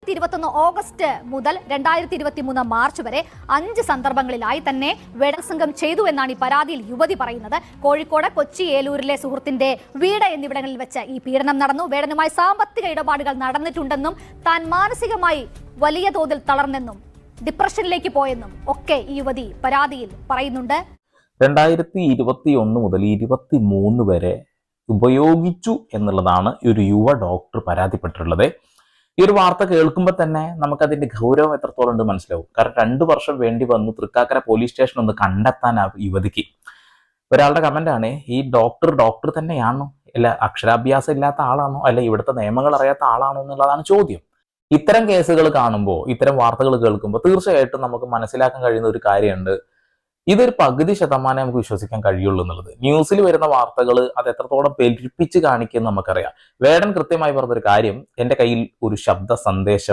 2021 August മുതൽ 2023 March വരെ 5 സന്ദർഭങ്ങളിലായി തന്നെ ബലാത്സംഗം ചെയ്തു എന്നാണ് ഈ പരാതിയിൽ യുവതി പറയുന്നത്. കോഴിക്കോട്, കൊച്ചി, ഏലൂരിലെ സുഹൃത്തിന്റെ വീട് എന്നിവിടങ്ങളിൽ വെച്ച് ഈ പീഡനം നടന്നു. വേടനുമായി സാമ്പത്തിക ഇടപാടുകൾ നടന്നിട്ടുണ്ടെന്നും താൻ മാനസികമായി വലിയ തോതിൽ തളർന്നെന്നും ഡിപ്രഷനിലേക്ക് പോയെന്നും ഒക്കെ ഈ യുവതി പരാതിയിൽ പറയുന്നുണ്ട്. 2021 മുതൽ 2023 വരെ ഉപയോഗിച്ചു എന്നുള്ളതാണ് ഒരു യുവ ഡോക്ടർ പരാതിപ്പെട്ടിട്ടുള്ളത്. ഈ ഒരു വാർത്ത കേൾക്കുമ്പോൾ തന്നെ നമുക്കതിന്റെ ഗൗരവം എത്രത്തോളം ഉണ്ട് മനസ്സിലാവും. കാരണം 2 വർഷം വേണ്ടി വന്നു തൃക്കാക്കര പോലീസ് സ്റ്റേഷൻ ഒന്ന് കണ്ടെത്താൻ ആ യുവതിക്ക്. ഒരാളുടെ കമന്റ് ആണ്, ഈ ഡോക്ടർ തന്നെയാണോ, അല്ല അക്ഷരാഭ്യാസം ഇല്ലാത്ത ആളാണോ, അല്ല ഇവിടുത്തെ നിയമങ്ങൾ അറിയാത്ത ആളാണോ എന്നുള്ളതാണ് ചോദ്യം. ഇത്തരം കേസുകൾ കാണുമ്പോൾ, ഇത്തരം വാർത്തകൾ കേൾക്കുമ്പോൾ തീർച്ചയായിട്ടും നമുക്ക് മനസ്സിലാക്കാൻ കഴിയുന്ന ഒരു കാര്യമുണ്ട്, ഇതൊരു പകുതി ശതമാനം നമുക്ക് വിശ്വസിക്കാൻ കഴിയുള്ളൂ എന്നുള്ളത്. ന്യൂസിൽ വരുന്ന വാർത്തകൾ അത് എത്രത്തോളം പെരുപ്പിച്ച് കാണിക്കുമെന്ന് നമുക്കറിയാം. വേടൻ കൃത്യമായി പറഞ്ഞൊരു കാര്യം, എൻ്റെ കയ്യിൽ ഒരു ശബ്ദ സന്ദേശം